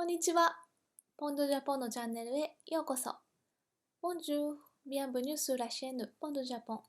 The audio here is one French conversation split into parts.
こんにちは。ポンドジャポンのチャンネルへようこそ。Bonjour, bienvenue sur la chaîne Pondo Japon.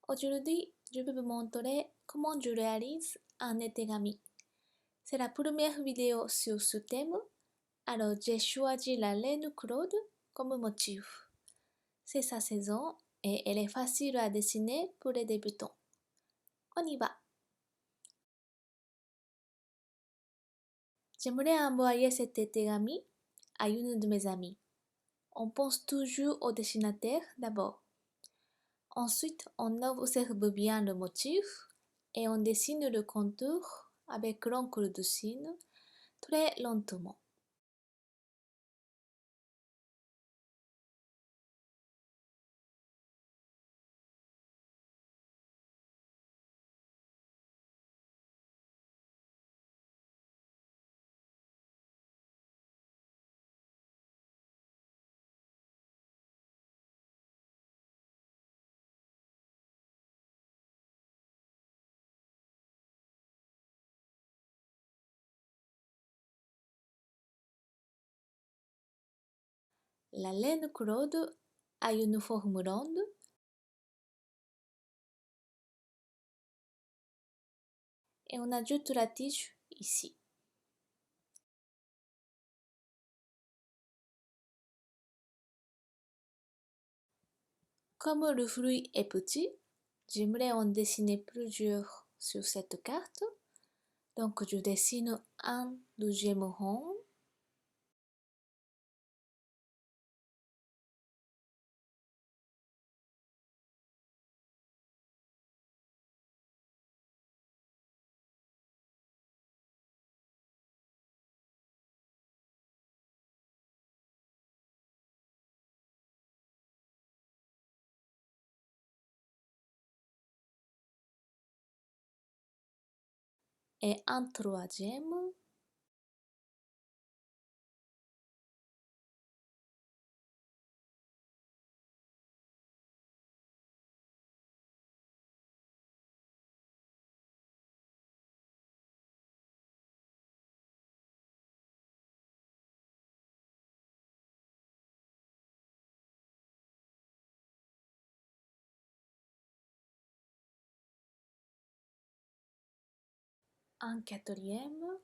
Aujourd'hui, je vais vous montrer comment je réalise un étegami. C'est la première vidéo sur ce thème, alors j'ai choisi la laine Claude comme motif. C'est sa saison et elle est facile à dessiner pour les débutants. On y va. J'aimerais envoyer cet étegami à une de mes amies. On pense toujours au dessinateur d'abord. Ensuite, on observe bien le motif et on dessine le contour avec l'encre de Chine très lentement. La laine Claude a une forme ronde et on ajoute la tige ici. Comme le fruit est petit, j'aimerais en dessiner plusieurs sur cette carte. Donc je dessine un deuxième rond. Et un troisième. Un quatrième.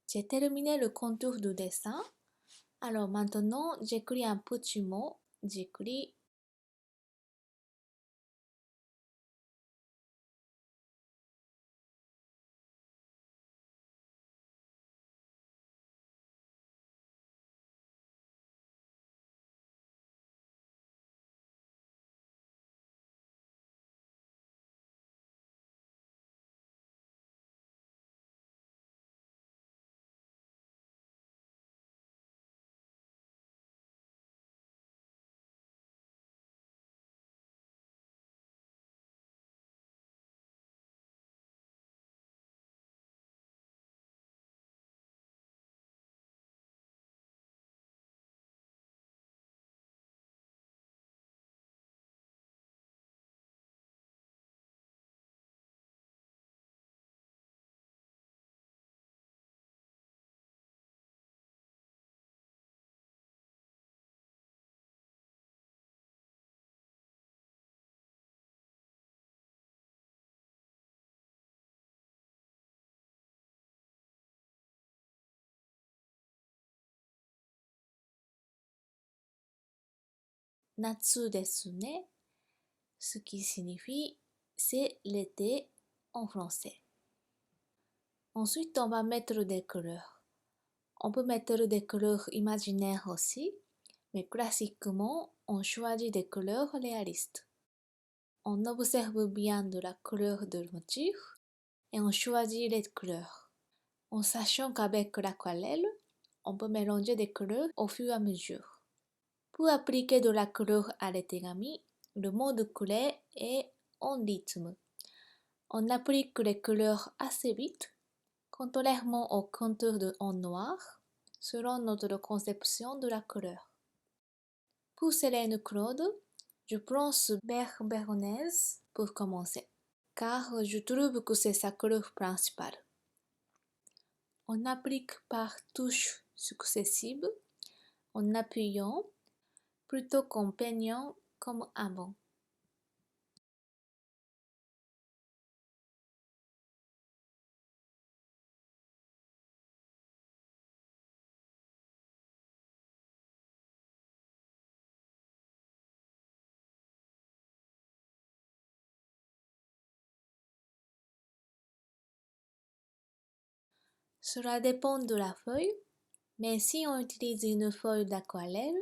J'ai terminé le contour du dessin. Alors maintenant, j'écris un petit mot. J'écris natsu desu ne, ce qui signifie c'est l'été en français. Ensuite, on va mettre des couleurs. On peut mettre des couleurs imaginaires aussi, mais classiquement, on choisit des couleurs réalistes. On observe bien de la couleur du motif et on choisit les couleurs. En sachant qu'avec l'aquarelle, on peut mélanger des couleurs au fur et à mesure. Pour appliquer de la couleur à l'origami, le mode clé est en rythme. On applique les couleurs assez vite, contrairement au contour en noir, selon notre conception de la couleur. Pour Célène Claude, je prends ce vert béarnaise pour commencer, car je trouve que c'est sa couleur principale. On applique par touches successives, en appuyant, plutôt qu'en peignant comme avant. Cela dépend de la feuille, mais si on utilise une feuille d'aquarelle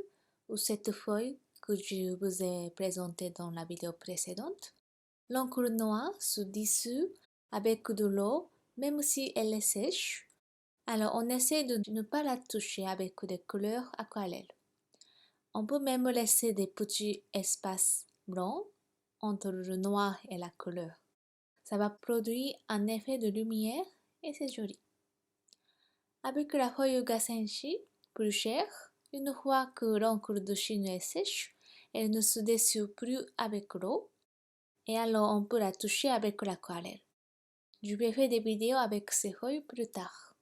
ou cette feuille que je vous ai présentée dans la vidéo précédente, l'encre noire se dissout avec de l'eau même si elle est sèche, alors on essaie de ne pas la toucher avec des couleurs aquarelles. On peut même laisser des petits espaces blancs entre le noir et la couleur. Ça va produire un effet de lumière et c'est joli. Avec la feuille Gasenshi, plus chère, une fois que l'encre de Chine est sèche, elle ne se dissout plus avec l'eau, et alors on peut la toucher avec l'aquarelle. Je vais faire des vidéos avec ces feuilles plus tard.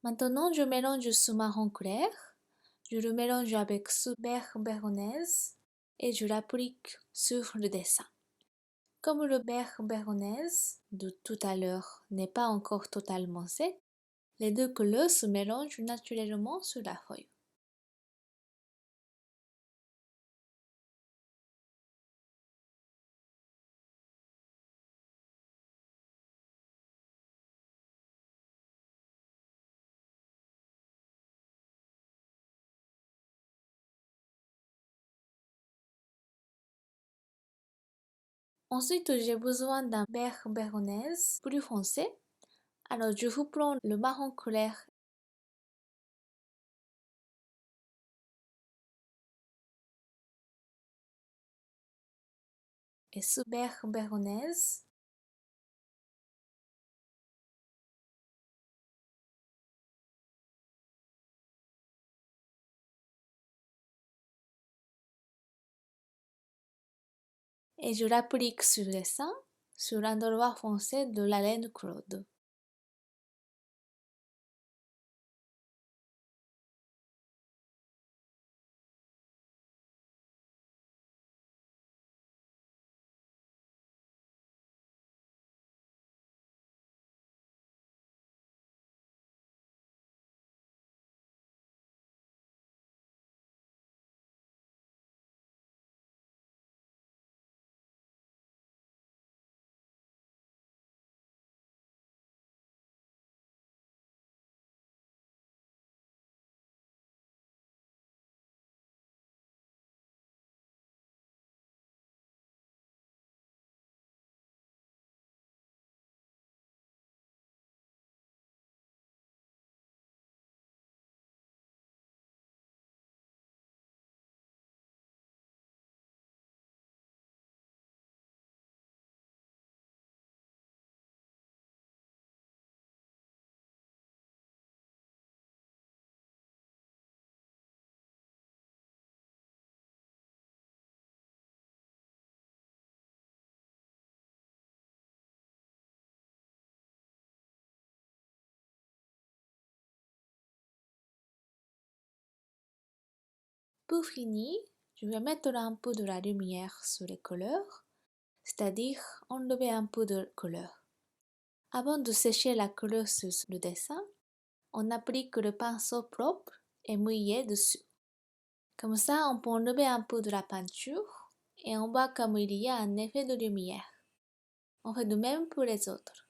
Maintenant, je mélange ce marron clair, je le mélange avec ce vert béarnaise et je l'applique sur le dessin. Comme le vert béarnaise de tout à l'heure n'est pas encore totalement sec, les deux couleurs se mélangent naturellement sur la feuille. Ensuite, j'ai besoin d'un vert béarnaise plus foncé. Alors, je vous prends le marron clair et ce vert béarnaise. Et je l'applique sur le dessin, sur l'endroit foncé de la laine Claude. Pour finir, je vais mettre un peu de la lumière sur les couleurs, c'est-à-dire enlever un peu de couleur. Avant de sécher la couleur sur le dessin, on applique le pinceau propre et mouillé dessus. Comme ça, on peut enlever un peu de la peinture et on voit comme il y a un effet de lumière. On fait de même pour les autres.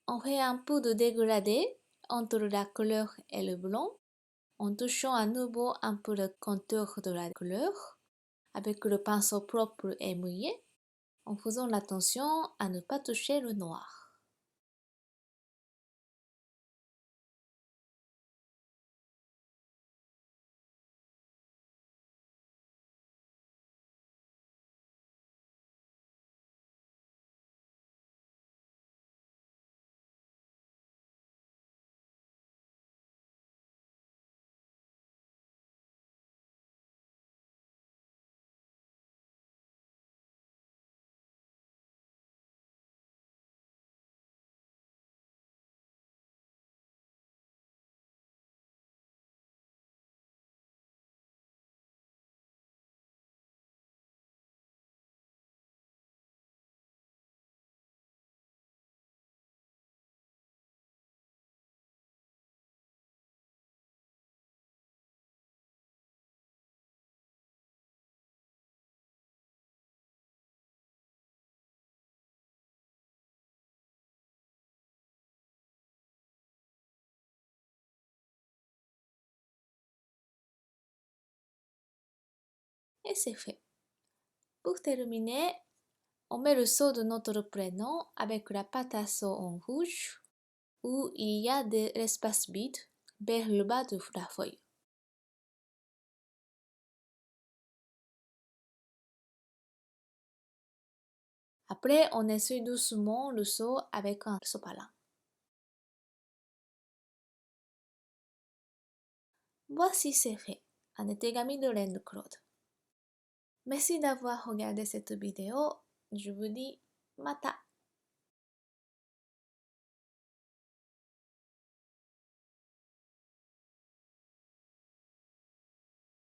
On fait un peu de dégradé entre la couleur et le blanc en touchant à nouveau un peu le contour de la couleur avec le pinceau propre et mouillé en faisant attention à ne pas toucher le noir. Et c'est fait. Pour terminer, on met le sceau de notre prénom avec la pâte à sceau en rouge où il y a de l'espace vide vers le bas de la feuille. Après, on essuie doucement le seau avec un sopalin. Voici c'est fait, un étegami de laine de Claude. Merci d'avoir regardé cette vidéo. Je vous dis mata.